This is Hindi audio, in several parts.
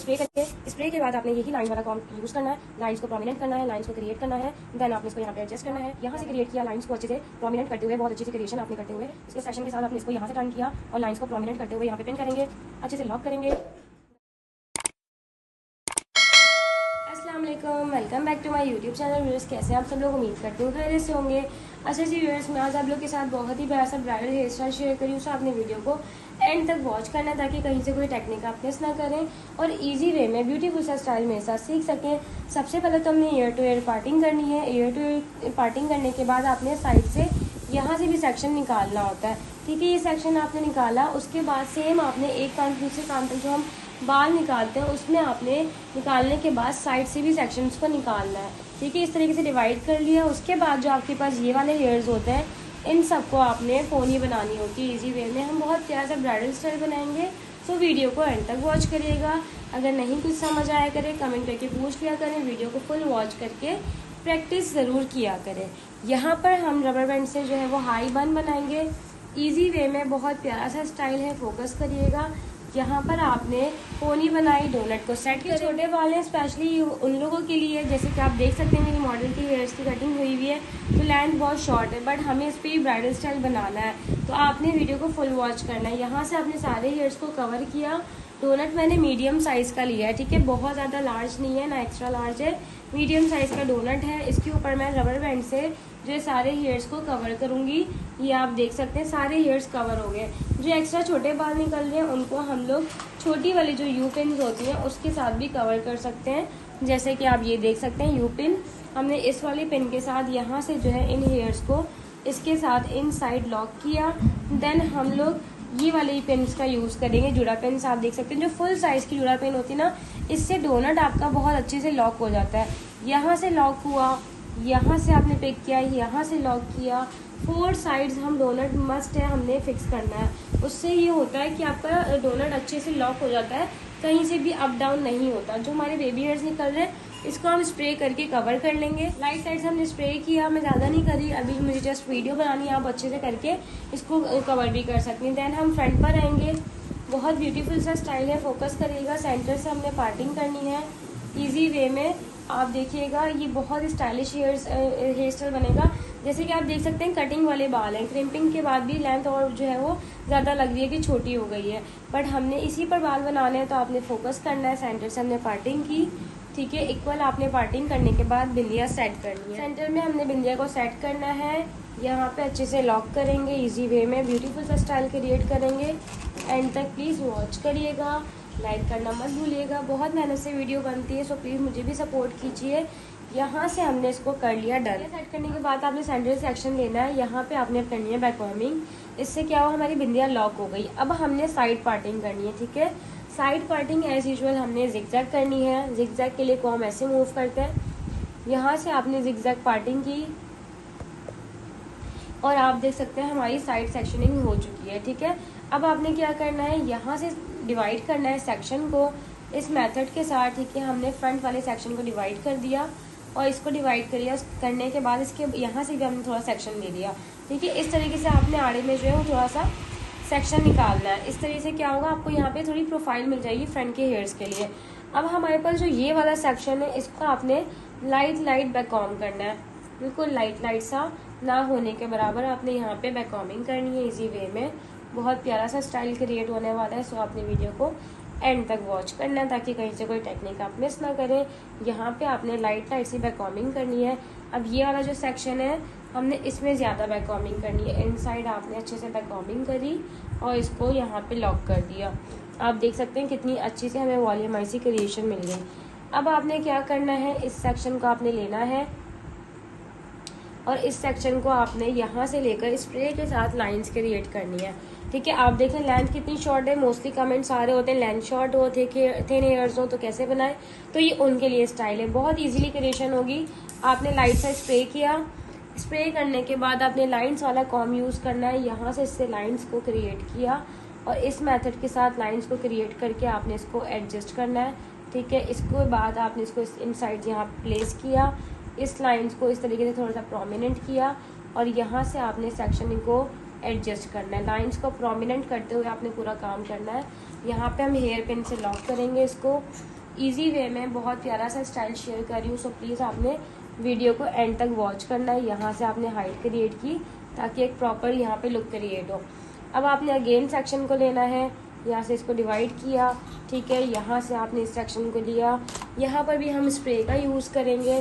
स्प्रे के बाद आपने यही लाइन वाला कॉम यूज करना है, लाइंस को प्रोमिनेंट करना है, लाइंस को क्रिएट करना है, देन आपने इसको यहाँ पे एडजस्ट करना है। यहाँ से क्रिएट किया लाइंस को अच्छे से प्रोमिनेंट करते हुए, बहुत अच्छी सी क्रिएशन आपने करते हुए इसके सेक्शन के साथ आपने इसको यहाँ से टर्न किया और लाइंस को प्रोमिनेंट करते हुए यहाँ पे पिन करेंगे, अच्छे से लॉक करेंगे। Welcome back to my YouTube channel. Viewers, कैसे आप सब लोग? उम्मीद करती हूँ खैरियत से होंगे। अच्छा जी व्यूअर्स, मैं आज आप लोग के साथ बहुत ही प्यारा सा ब्राइडल हेयर स्टाइल शेयर करी हूँ। सो आपने वीडियो को एंड तक वॉच करना है ताकि कहीं से कोई टेक्निक आप मिस ना करें और इजी वे में ब्यूटीफुल सा स्टाइल मेरे साथ सीख सकें। सबसे पहले तो हमने ईयर टू ईयर पार्टिंग करनी है। ईयर टू ईयर पार्टिंग करने के बाद आपने साइड से यहाँ से भी सेक्शन निकालना होता है। ठीक है, ये सेक्शन आपने निकाला, उसके बाद सेम आपने एक कान दूसरे कान तक जो हम बाल निकालते हैं उसमें आपने निकालने के बाद साइड से भी सेक्शंस को निकालना है। ठीक है, इस तरीके से डिवाइड कर लिया। उसके बाद जो आपके पास ये वाले हेयर्स होते हैं इन सबको आपने पोनी बनानी होती है इजी वे में। हम बहुत प्यारा सा ब्राइडल स्टाइल बनाएंगे, सो वीडियो को एंड तक वॉच करिएगा। अगर नहीं कुछ समझ आया करें कमेंट करके पूछ लिया करें, वीडियो को फुल वॉच करके प्रैक्टिस ज़रूर किया करें। यहाँ पर हम रबर बैंड से जो है वो हाई बन बनाएंगे इजी वे में। बहुत प्यारा सा स्टाइल है, फोकस करिएगा। यहाँ पर आपने पोनी बनाई, डोनट को सेट किया। छोटे बाल हैं स्पेशली उन लोगों के लिए, जैसे कि आप देख सकते हैं मेरी मॉडल की हेयर्स की कटिंग हुई हुई है तो लेंथ बहुत शॉर्ट है, बट हमें इस पर ही ब्राइडल स्टाइल बनाना है तो आपने वीडियो को फुल वॉच करना है। यहाँ से आपने सारे हेयर्स को कवर किया। डोनट मैंने मीडियम साइज़ का लिया है, ठीक है, बहुत ज़्यादा लार्ज नहीं है ना एक्स्ट्रा लार्ज है, मीडियम साइज़ का डोनट है। इसके ऊपर मैं रबर बैंड से जो सारे हेयर्स को कवर करूंगी। ये आप देख सकते हैं सारे हेयर्स कवर हो गए। जो एक्स्ट्रा छोटे बाल निकल रहे हैं उनको हम लोग छोटी वाली जो यू पिन होती हैं उसके साथ भी कवर कर सकते हैं। जैसे कि आप ये देख सकते हैं यू पिन हमने इस वाली पिन के साथ यहाँ से जो है इन हेयर्स को इसके साथ इन साइड लॉक किया। देन हम लोग ये वाले पेन्स का यूज़ करेंगे, जुड़ा पेन्स आप देख सकते हैं जो फुल साइज़ की जुड़ा पेन होती है ना, इससे डोनट आपका बहुत अच्छे से लॉक हो जाता है। यहाँ से लॉक हुआ, यहाँ से आपने पिक किया, यहाँ से लॉक किया। 4 साइड्स हम डोनट मस्ट है हमने फिक्स करना है। उससे ये होता है कि आपका डोनट अच्छे से लॉक हो जाता है, कहीं से भी अप डाउन नहीं होता। जो हमारे बेबी हेयर्स निकल रहे हैं इसको हम स्प्रे करके कवर कर लेंगे। लाइट साइड से हमने स्प्रे किया, मैं ज़्यादा नहीं करी, अभी मुझे जस्ट वीडियो बनानी है, आप अच्छे से करके इसको कवर भी कर सकते हैं। देन हम फ्रंट पर आएंगे। बहुत ब्यूटीफुल सा स्टाइल है, फोकस करिएगा। सेंटर से हमने पार्टिंग करनी है ईजी वे में। आप देखिएगा ये बहुत स्टाइलिश हेयर स्टाइल बनेगा। जैसे कि आप देख सकते हैं कटिंग वाले बाल हैं, क्रिम्पिंग के बाद भी लेंथ और जो है वो ज़्यादा लग रही है कि छोटी हो गई है, बट हमने इसी पर बाल बनाने हैं तो आपने फोकस करना है। सेंटर से हमने पार्टिंग की, ठीक है, इक्वल आपने पार्टिंग करने के बाद बिंदिया सेट करनी है। सेंटर में हमने बिंदिया को सेट करना है, यहाँ पे अच्छे से लॉक करेंगे इजी वे में, ब्यूटीफुल सा स्टाइल क्रिएट करेंगे। एंड तक प्लीज़ वॉच करिएगा, लाइक करना मत भूलिएगा। बहुत मेहनत से वीडियो बनती है, सो प्लीज़ मुझे भी सपोर्ट कीजिए। यहाँ से हमने इसको कर लिया डन। सेट करने के बाद आपने सेंटर सेक्शन लेना है, यहाँ पे आपने करनी है बैक वार्मिंग। इससे क्या हुआ, हमारी बिंदिया लॉक हो गई। अब हमने साइड पार्टिंग करनी है, ठीक है। साइड पार्टिंग एज यूजुअल हमने जिगजैग करनी है। जिगजैग के लिए को हम ऐसे मूव करते हैं, यहाँ से आपने जिगजैग पार्टिंग की और आप देख सकते हैं हमारी साइड सेक्शनिंग हो चुकी है, ठीक है। अब आपने क्या करना है, यहाँ से डिवाइड करना है सेक्शन को इस मेथड के साथ, ठीक है। हमने फ्रंट वाले सेक्शन को डिवाइड कर दिया और इसको डिवाइड कर लिया, करने के बाद इसके यहाँ से भी हमने थोड़ा सेक्शन ले लिया, ठीक है। इस तरीके से आपने आड़े में जो है वो थोड़ा सा सेक्शन निकालना है। इस तरीके से क्या होगा, आपको यहाँ पे थोड़ी प्रोफाइल मिल जाएगी फ्रंट के हेयर्स के लिए। अब हमारे पास जो ये वाला सेक्शन है इसको आपने लाइट बैक कॉम करना है, बिल्कुल लाइट सा ना होने के बराबर आपने यहाँ पे बैक कॉमिंग करनी है इजी वे में। बहुत प्यारा सा स्टाइल क्रिएट होने वाला है, सो आपने वीडियो को एंड तक वॉच करना है ताकि कहीं से कोई टेक्निक आप मिस ना करें। यहाँ पे आपने लाइट सी बैक कॉमिंग करनी है। अब ये वाला जो सेक्शन है हमने इसमें ज़्यादा बैक कॉमिंग करनी है। इनसाइड आपने अच्छे से बैक कॉमिंग करी और इसको यहाँ पे लॉक कर दिया। आप देख सकते हैं कितनी अच्छी से हमें वॉल्यूमाइसी क्रिएशन मिल गई। अब आपने क्या करना है, इस सेक्शन को आपने लेना है और इस सेक्शन को आपने यहाँ से लेकर स्प्रे के साथ लाइंस क्रिएट करनी है, ठीक है। आप देखें लेंथ कितनी शॉर्ट है, मोस्टली कमेंट्स आ रहे होते हैं लेंथ शॉर्ट हो, थिन हेयर्स हो तो कैसे बनाए, तो ये उनके लिए स्टाइल है, बहुत इजीली क्रिएशन होगी। आपने लाइट सा स्प्रे किया, स्प्रे करने के बाद आपने लाइंस वाला कॉम यूज़ करना है। यहाँ से इससे लाइंस को क्रिएट किया और इस मेथड के साथ लाइंस को क्रिएट करके आपने इसको एडजस्ट करना है, ठीक है। इसके बाद आपने इसको इन साइड यहाँ प्लेस किया, इस लाइंस को इस तरीके से थोड़ा सा प्रोमिनेंट किया और यहाँ से आपने सेक्शनिंग को एडजस्ट करना है। लाइंस को प्रोमिनेंट करते हुए आपने पूरा काम करना है। यहाँ पे हम हेयर पिन से लॉक करेंगे इसको। इजी वे में बहुत प्यारा सा स्टाइल शेयर कर रही हूँ, सो प्लीज़ आपने वीडियो को एंड तक वॉच करना है। यहाँ से आपने हाइट क्रिएट की ताकि एक प्रॉपर यहाँ पे लुक क्रिएट हो। अब आपने अगेन सेक्शन को लेना है, यहाँ से इसको डिवाइड किया, ठीक है। यहाँ से आपने इस सेक्शन को लिया, यहाँ पर भी हम स्प्रे का यूज़ करेंगे।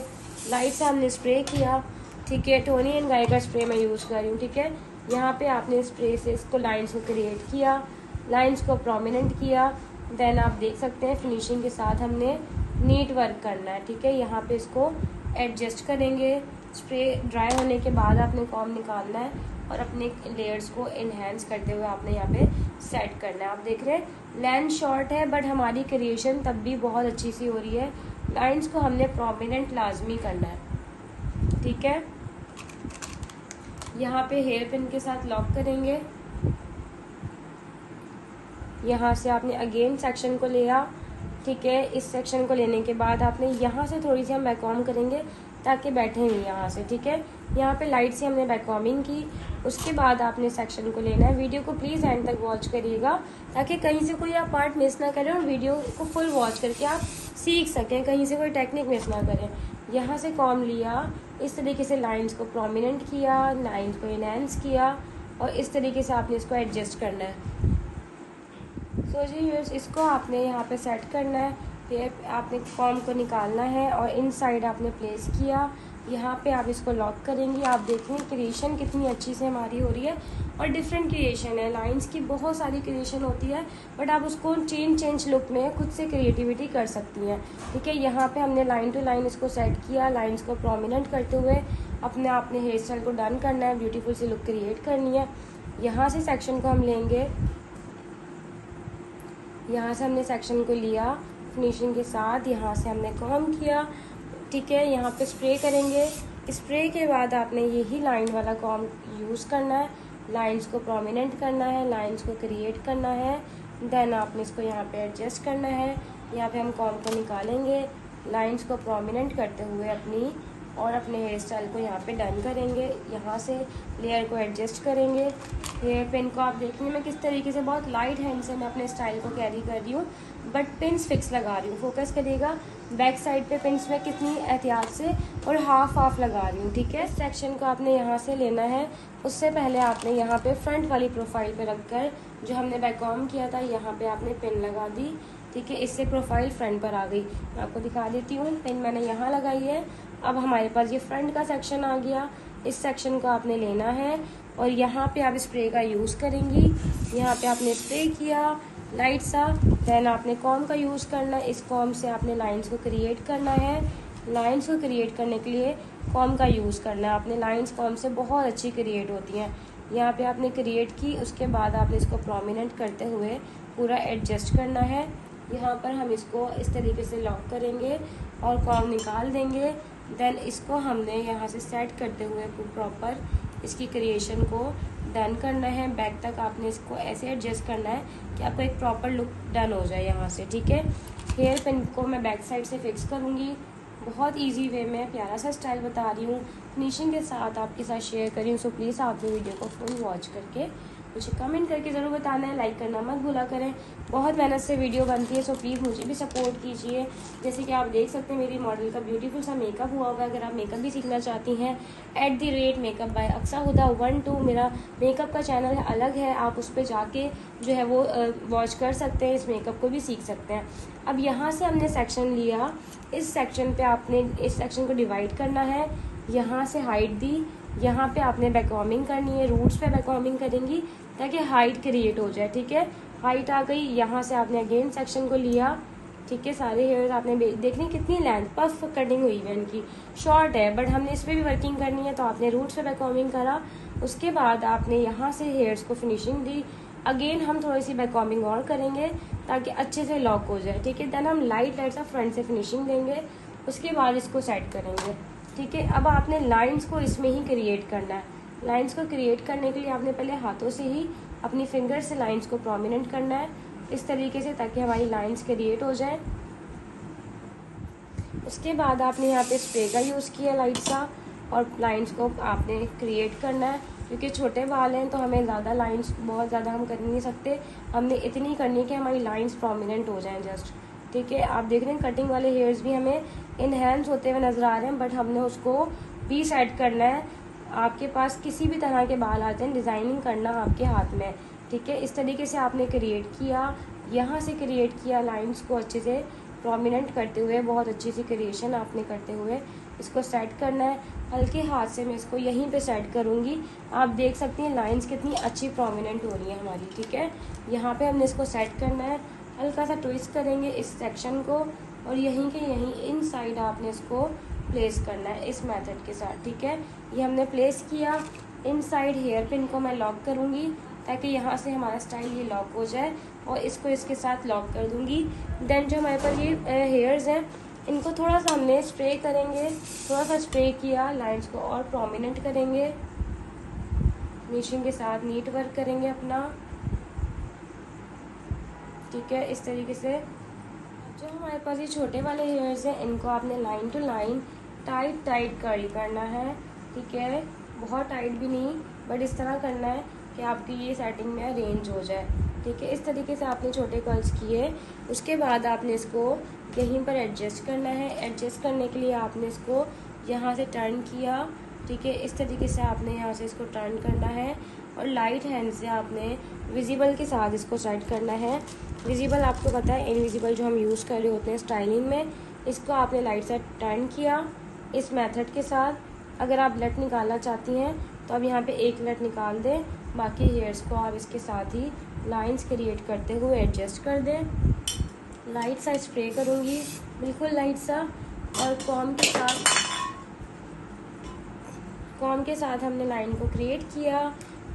लाइट से हमने स्प्रे किया, ठीक है। टोनी एंड गाय का स्प्रे मैं यूज़ कर रही हूँ, ठीक है। यहाँ पे आपने स्प्रे से इसको लाइन्स को क्रिएट किया, लाइन्स को प्रोमिनेंट किया। देन आप देख सकते हैं फिनिशिंग के साथ हमने नीट वर्क करना है, ठीक है। यहाँ पे इसको एडजस्ट करेंगे। स्प्रे ड्राई होने के बाद आपने कॉम्ब निकालना है और अपने लेयर्स को इन्हेंस करते हुए आपने यहाँ पे सेट करना है। आप देख रहे हैं लेंथ शॉर्ट है बट हमारी क्रिएशन तब भी बहुत अच्छी सी हो रही है। लाइन्स को हमने प्रोमिनेंट लाजमी करना है, ठीक है। यहाँ पे हेयर पिन के साथ लॉक करेंगे। यहाँ से आपने अगेन सेक्शन को लिया, ठीक है। इस सेक्शन को लेने के बाद आपने यहाँ से थोड़ी सी हम बैककॉम करेंगे ताकि बैठे नहीं यहाँ से, ठीक है। यहाँ पे लाइट से हमने बैककॉमिंग की, उसके बाद आपने सेक्शन को लेना है। वीडियो को प्लीज़ एंड तक वॉच करिएगा ताकि कहीं से कोई आप पार्ट मिस ना करें और वीडियो को फुल वॉच करके आप सीख सकें, कहीं से कोई टेक्निक मिस ना करें। यहाँ से कॉम लिया, इस तरीके से लाइन्स को प्रोमिनेंट किया, लाइन्स को इनहेंस किया और इस तरीके से आपने इसको एडजस्ट करना है। सो जी व्यूअर्स, इसको आपने यहाँ पे सेट करना है। फिर आपने कॉम को निकालना है और इन साइड आपने प्लेस किया। यहाँ पे आप इसको लॉक करेंगी। आप देखें क्रिएशन कितनी अच्छी से हमारी हो रही है और डिफरेंट क्रिएशन है। लाइंस की बहुत सारी क्रिएशन होती है बट आप उसको चेंज लुक में खुद से क्रिएटिविटी कर सकती हैं, ठीक है। यहाँ पे हमने लाइन टू लाइन इसको सेट किया, लाइन्स को प्रोमिनेंट करते हुए अपने हेयर स्टाइल को डन करना है, ब्यूटीफुल सी लुक क्रिएट करनी है। यहाँ से सेक्शन को हम लेंगे, यहाँ से हमने सेक्शन को लिया फिनिशिंग के साथ, यहाँ से हमने कॉम किया, ठीक है। यहाँ पे स्प्रे करेंगे। स्प्रे के बाद आपने यही लाइन वाला कॉम यूज़ करना है, लाइंस को प्रोमिनेंट करना है, लाइंस को क्रिएट करना है। देन आपने इसको यहाँ पे एडजस्ट करना है। यहाँ पे हम कॉम को निकालेंगे, लाइंस को प्रोमिनेंट करते हुए अपने हेयर स्टाइल को यहाँ पे डन करेंगे। यहाँ से लेयर को एडजस्ट करेंगे। हेयर पिन को आप देखने में किस तरीके से बहुत लाइट हैंड से मैं अपने स्टाइल को कैरी कर रही हूँ बट पिन्स फिक्स लगा रही हूँ। फोकस करिएगा बैक साइड पे पिन्स में कितनी एहतियात से और हाफ लगा रही हूँ, ठीक है। सेक्शन को आपने यहाँ से लेना है, उससे पहले आपने यहाँ पे फ्रंट वाली प्रोफाइल पे रखकर जो हमने बैककॉम किया था यहाँ पे आपने पिन लगा दी, ठीक है। इससे प्रोफाइल फ्रंट पर आ गई। मैं आपको दिखा देती हूँ, पिन मैंने यहाँ लगाई है। अब हमारे पास ये फ्रंट का सेक्शन आ गया। इस सेक्शन को आपने लेना है और यहाँ पे आप स्प्रे का यूज़ करेंगी। यहाँ पे आपने स्प्रे किया लाइट सा, देन आपने कॉम का यूज़ करना है। इस कॉम से आपने लाइंस को क्रिएट करना है। लाइंस को क्रिएट करने के लिए कॉम का यूज़ करना है। आपने लाइंस कॉम से बहुत अच्छी क्रिएट होती हैं। यहाँ पे आपने क्रिएट की, उसके बाद आपने इसको प्रोमिनेंट करते हुए पूरा एडजस्ट करना है। यहाँ पर हम इसको इस तरीके से लॉक करेंगे और कॉम निकाल देंगे। देन इसको हमने यहाँ से सेट करते हुए प्रॉपर इसकी क्रिएशन को डन करना है। बैक तक आपने इसको ऐसे एडजस्ट करना है कि आपको एक प्रॉपर लुक डन हो जाए यहाँ से, ठीक है। हेयर पिन को मैं बैक साइड से फिक्स करूँगी। बहुत इजी वे में प्यारा सा स्टाइल बता रही हूँ, फिनिशिंग के साथ आपके साथ शेयर करी हूँ। सो प्लीज़ आपने वीडियो को फुल वॉच करके मुझे कमेंट करके ज़रूर बताना है, लाइक करना मत भूला करें। बहुत मेहनत से वीडियो बनती है, सो प्लीज़ मुझे भी सपोर्ट कीजिए। जैसे कि आप देख सकते हैं मेरी मॉडल का ब्यूटीफुल सा मेकअप हुआ होगा। अगर आप मेकअप भी सीखना चाहती हैं @मेकअप बाय अक्सा हुदा 12 मेरा मेकअप का चैनल है, अलग है। आप उस पर जाके जो है वो वॉच कर सकते हैं, इस मेकअप को भी सीख सकते हैं। अब यहाँ से हमने सेक्शन लिया, इस सेक्शन पे आपने इस सेक्शन को डिवाइड करना है। यहाँ से हाइट दी, यहाँ पे आपने बैककॉमिंग करनी है, रूट्स पे बैककॉमिंग करेंगी ताकि हाइट क्रिएट हो जाए, ठीक है। हाइट आ गई, यहाँ से आपने अगेन सेक्शन को लिया, ठीक है। सारे हेयर्स आपने देखने कितनी लेंथ पफ कटिंग हुई है, इनकी शॉर्ट है बट हमने इस पर भी वर्किंग करनी है तो आपने रूट्स पे बैककॉमिंग करा। उसके बाद आपने यहाँ से हेयर्स को फिनिशिंग दी। अगेन हम थोड़ी सी बैककॉमिंग और करेंगे ताकि अच्छे से लॉक हो जाए, ठीक है। देन हम लाइट सा फ्रंट से फिनिशिंग देंगे, उसके बाद इसको सेट करेंगे, ठीक है। अब आपने लाइंस को इसमें ही क्रिएट करना है। लाइंस को क्रिएट करने के लिए आपने पहले हाथों से ही अपनी फिंगर से लाइंस को प्रोमिनेंट करना है इस तरीके से ताकि हमारी लाइंस क्रिएट हो जाए। उसके बाद आपने यहाँ पे स्प्रे का यूज़ किया लाइट सा और लाइंस को आपने क्रिएट करना है। क्योंकि छोटे बाल हैं तो हमें ज़्यादा लाइंस बहुत ज़्यादा हम कर नहीं सकते, हमने इतनी करनी है कि हमारी लाइंस प्रोमिनेंट हो जाएं जस्ट। ठीक है, आप देख रहे हैं कटिंग वाले हेयर्स भी हमें इनहेंस होते हुए नज़र आ रहे हैं, बट हमने उसको भी सेट करना है। आपके पास किसी भी तरह के बाल आते हैं, डिज़ाइनिंग करना आपके हाथ में। ठीक है, इस तरीके से आपने क्रिएट किया, यहाँ से क्रिएट किया लाइंस को अच्छे से प्रोमिनेंट करते हुए, बहुत अच्छी सी क्रिएशन आपने करते हुए इसको सेट करना है। हल्के हाथ से मैं इसको यहीं पे सेट करूँगी। आप देख सकती हैं लाइंस कितनी अच्छी प्रोमिनेंट हो रही है हमारी। ठीक है, यहाँ पे हमने इसको सेट करना है, हल्का सा ट्विस्ट करेंगे इस सेक्शन को और यहीं के यहीं इन साइड आपने इसको प्लेस करना है इस मेथड के साथ। ठीक है, ये हमने प्लेस किया, इन साइड हेयर पिन को मैं लॉक करूँगी ताकि यहाँ से हमारा स्टाइल ये लॉक हो जाए और इसको इसके साथ लॉक कर दूँगी। देन जो हमारे पास ये हेयर्स हैं इनको थोड़ा सा हमने स्प्रे करेंगे, थोड़ा सा स्प्रे किया, लाइंस को और प्रोमिनेंट करेंगे, फिनिशिंग के साथ नीट वर्क करेंगे अपना। ठीक है, इस तरीके से जो हमारे पास ये छोटे वाले हेयर्स हैं इनको आपने line to line tight curl करना है। ठीक है, बहुत टाइट भी नहीं, बट इस तरह करना है कि आपकी ये सेटिंग में अरेंज हो जाए। ठीक है, इस तरीके से आपने छोटे कर्ल्स किए, उसके बाद आपने इसको यहीं पर एडजस्ट करना है। एडजस्ट करने के लिए आपने इसको यहाँ से टर्न किया। ठीक है, इस तरीके से आपने यहाँ से इसको टर्न करना है और लाइट हैंड से आपने विजिबल के साथ इसको सेट करना है। विजिबल आपको पता है इनविजिबल जो हम यूज़ कर रहे होते हैं स्टाइलिंग में, इसको आपने लाइट से टर्न किया इस मेथड के साथ। अगर आप लट निकालना चाहती हैं तो आप यहाँ पे एक लट निकाल दें, बाकी हेयर्स को आप इसके साथ ही लाइंस क्रिएट करते हुए एडजस्ट कर दें। लाइट सा स्प्रे करूँगी, बिल्कुल लाइट सा, और कॉम के साथ हमने लाइन को क्रिएट किया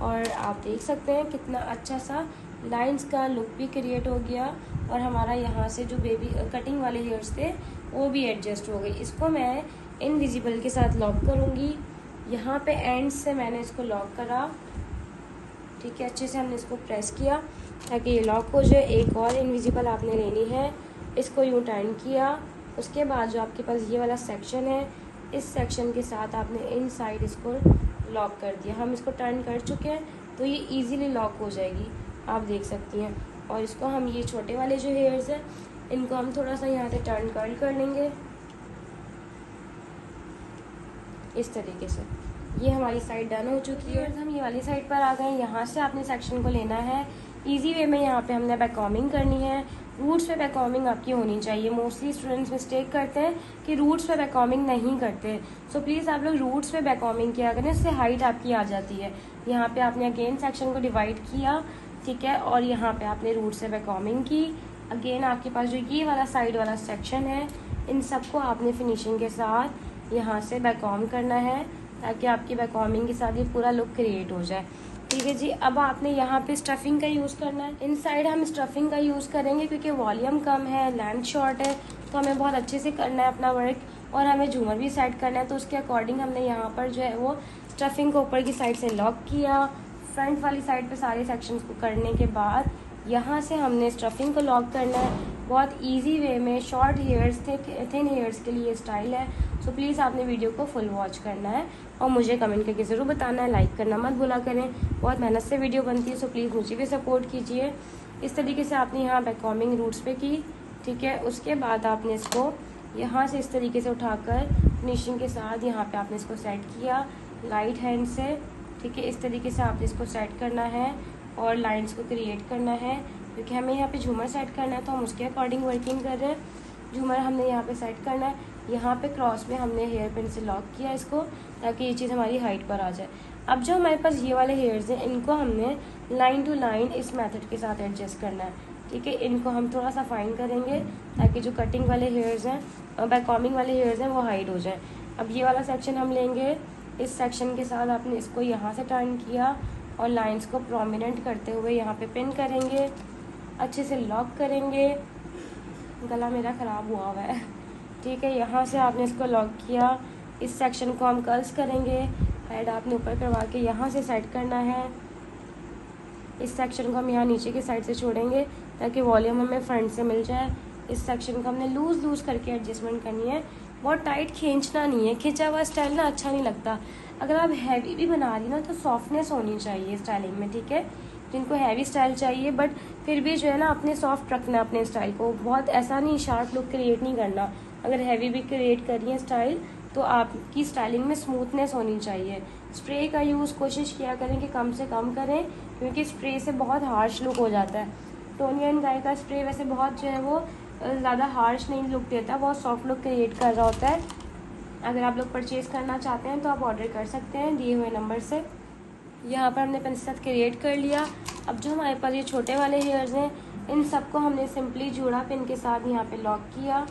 और आप देख सकते हैं कितना अच्छा सा लाइंस का लुक भी क्रिएट हो गया और हमारा यहाँ से जो बेबी कटिंग वाले हेयर्स थे वो भी एडजस्ट हो गई। इसको मैं इनविजिबल के साथ लॉक करूँगी, यहाँ पे एंड से मैंने इसको लॉक करा। ठीक है, अच्छे से हमने इसको प्रेस किया ताकि ये लॉक हो जाए। एक और इनविजिबल आपने लेनी है, इसको यूँ टर्न किया, उसके बाद जो आपके पास ये वाला सेक्शन है इस सेक्शन के साथ आपने इन साइड इसको लॉक कर दिया। हम इसको टर्न कर चुके हैं तो ये इजीली लॉक हो जाएगी, आप देख सकती हैं। और इसको हम ये छोटे वाले जो हेयर्स हैं इनको हम थोड़ा सा यहाँ से टर्न कर्ल कर लेंगे इस तरीके से। ये हमारी साइड डन हो चुकी है। हम ये वाली साइड पर आ गए, यहाँ से आपने सेक्शन को लेना है इजी वे में। यहाँ पे हमने बैककॉमिंग करनी है, रूट्स पे बैककॉमिंग आपकी होनी चाहिए। मोस्टली स्टूडेंट्स मिस्टेक करते हैं कि रूट्स पे बैककॉमिंग नहीं करते, सो प्लीज़ आप लोग रूट्स पे बैककॉमिंग किया करें, इससे हाइट आपकी आ जाती है। यहाँ पे आपने अगेन सेक्शन को डिवाइड किया, ठीक है, और यहाँ पे आपने रूट से बैककॉमिंग की। अगेन आपके पास जो ये वाला साइड वाला सेक्शन है इन सबको आपने फिनिशिंग के साथ यहाँ से बैककॉम करना है ताकि आपकी बैककॉमिंग के साथ ये पूरा लुक क्रिएट हो जाए। ठीक है जी, अब आपने यहाँ पे स्टफिंग का यूज़ करना है। इनसाइड हम स्टफिंग का यूज़ करेंगे क्योंकि वॉल्यूम कम है, लेंथ शॉर्ट है, तो हमें बहुत अच्छे से करना है अपना वर्क और हमें झूमर भी सेट करना है। तो उसके अकॉर्डिंग हमने यहाँ पर जो है वो स्टफिंग को ऊपर की साइड से लॉक किया। फ्रंट वाली साइड पे सारे सेक्शंस को करने के बाद यहाँ से हमने स्टफिंग को लॉक करना है। बहुत इजी वे में शॉर्ट हेयर्स थिन हेयर्स के लिए स्टाइल है, सो प्लीज़ आपने वीडियो को फुल वॉच करना है और मुझे कमेंट करके ज़रूर बताना है। लाइक करना मत भूला करें, बहुत मेहनत से वीडियो बनती है, सो प्लीज़ मुझे भी सपोर्ट कीजिए। इस तरीके से आपने यहाँ बैककॉमिंग रूट्स पे की, ठीक है। उसके बाद आपने इसको यहाँ से इस तरीके से उठाकर फिनिशिंग के साथ यहाँ पे आपने इसको सेट किया लाइट हैंड से, ठीक है। इस तरीके से आपने इसको सेट करना है और लाइंस को क्रिएट करना है क्योंकि हमें यहाँ पे झूमर सेट करना है, तो हम उसके अकॉर्डिंग वर्किंग कर रहे हैं। झूमर हमने यहाँ पे सेट करना है, यहाँ पे क्रॉस में हमने हेयर पिन से लॉक किया इसको ताकि ये चीज़ हमारी हाइट पर आ जाए। अब जो हमारे पास ये वाले हेयर्स हैं इनको हमने लाइन टू लाइन इस मेथड के साथ एडजस्ट करना है, ठीक है। इनको हम थोड़ा सा फाइन करेंगे ताकि जो कटिंग वाले हेयर्स हैं बैककॉमिंग वाले हेयर्स हैं वो हाइड हो जाए। अब ये वाला सेक्शन हम लेंगे, इस सेक्शन के साथ आपने इसको यहाँ से टर्न किया और लाइंस को प्रोमिनेंट करते हुए यहाँ पे पिन करेंगे, अच्छे से लॉक करेंगे। गला मेरा ख़राब हुआ है, ठीक है। यहाँ से आपने इसको लॉक किया, इस सेक्शन को हम कर्ल्स करेंगे, हेड आपने ऊपर करवा के यहाँ से सेट करना है। इस सेक्शन को हम यहाँ नीचे की साइड से छोड़ेंगे ताकि वॉल्यूम हमें फ्रंट से मिल जाए। इस सेक्शन को हमने लूज़ करके एडजस्टमेंट करनी है, बहुत टाइट खींचना नहीं है, खिंचा हुआ स्टाइल ना अच्छा नहीं लगता। अगर आप हैवी भी बना रही ना तो सॉफ्टनेस होनी चाहिए स्टाइलिंग में, ठीक है। जिनको हैवी स्टाइल चाहिए बट फिर भी जो है ना अपने सॉफ्ट रखना अपने स्टाइल को, बहुत ऐसा नहीं शार्प लुक क्रिएट नहीं करना। अगर हैवी भी क्रिएट करी है स्टाइल तो आपकी स्टाइलिंग में स्मूथनेस होनी चाहिए। स्प्रे का यूज़ कोशिश किया करें कि कम से कम करें, क्योंकि स्प्रे से बहुत हार्श लुक हो जाता है। टोनी एंड गाय का स्प्रे वैसे बहुत जो है वो ज़्यादा हार्श नहीं लुक देता, बहुत सॉफ्ट लुक क्रिएट कर रहा होता है। अगर आप लोग परचेज़ करना चाहते हैं तो आप ऑर्डर कर सकते हैं दिए हुए नंबर से। यहाँ पर हमने पेन के साथ क्रिएट कर लिया। अब जो हमारे पास ये छोटे वाले हेयर्स हैं इन सबको हमने सिंपली जूड़ा पिन के साथ यहाँ पे लॉक किया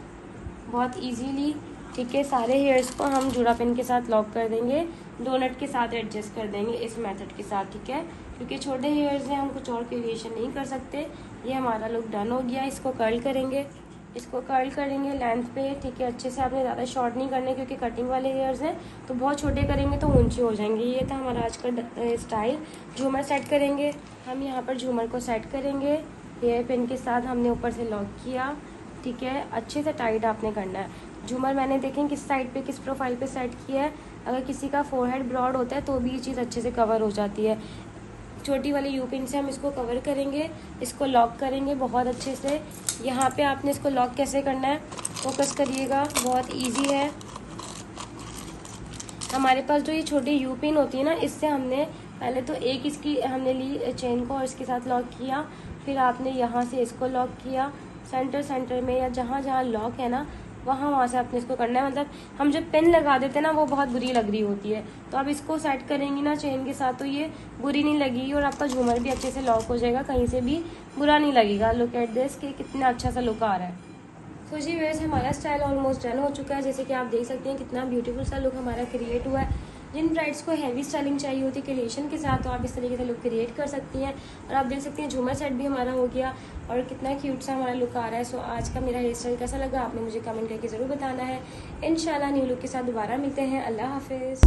बहुत इजीली, ठीक है। सारे हेयर्स को हम जूड़ा पिन के साथ लॉक कर देंगे, 2 नट के साथ एडजस्ट कर देंगे इस मेथड के साथ, ठीक है। क्योंकि छोटे हेयर्स हैं हम कुछ और क्रिएशन नहीं कर सकते। ये हमारा लुक डन हो गया। इसको कर्ल करेंगे, इसको कर्ल करेंगे लेंथ पे, ठीक है। अच्छे से आपने ज़्यादा शॉर्ट नहीं करने क्योंकि कटिंग वाले हेयर्स हैं तो बहुत छोटे करेंगे तो ऊंचे हो जाएंगे। ये था हमारा आज का स्टाइल। झूमर सेट करेंगे हम, यहाँ पर झूमर को सेट करेंगे हेयर पिन के साथ, हमने ऊपर से लॉक किया, ठीक है। अच्छे से टाइट आपने करना है। झूमर मैंने देखें किस साइड पे किस प्रोफाइल पे सेट किया है। अगर किसी का फोरहेड ब्रॉड होता है तो भी ये चीज़ अच्छे से कवर हो जाती है। छोटी वाली यू पिन से हम इसको कवर करेंगे, इसको लॉक करेंगे बहुत अच्छे से। यहाँ पे आपने इसको लॉक कैसे करना है फोकस करिएगा, बहुत इजी है। हमारे पास जो ये छोटी यू पिन होती है ना, इससे हमने पहले तो एक इसकी हमने ली चेन को और इसके साथ लॉक किया, फिर आपने यहाँ से इसको लॉक किया सेंटर में, या जहाँ जहाँ लॉक है ना वहाँ से आपने इसको करना है। मतलब हम जब पिन लगा देते हैं ना वो बहुत बुरी लग रही होती है, तो आप इसको सेट करेंगी ना चेन के साथ तो ये बुरी नहीं लगेगी और आपका झूमर भी अच्छे से लॉक हो जाएगा, कहीं से भी बुरा नहीं लगेगा। लुक एट दिस कि कितना अच्छा सा लुक आ रहा है। तो जी वैसे हमारा स्टाइल ऑलमोस्ट डन हो चुका है। जैसे कि आप देख सकते हैं कितना ब्यूटीफुल सा लुक हमारा क्रिएट हुआ है। जिन ब्राइड्स को हैवी स्टाइलिंग चाहिए होती है क्रिएशन के साथ तो आप इस तरीके से लुक क्रिएट कर सकती हैं। और आप देख सकते हैं झूमर सेट भी हमारा हो गया और कितना क्यूट सा हमारा लुक आ रहा है। सो आज का मेरा हेयर स्टाइल कैसा लगा आपने मुझे कमेंट करके ज़रूर बताना है। इंशाल्लाह न्यू लुक के साथ दोबारा मिलते हैं। अल्लाह हाफिज़।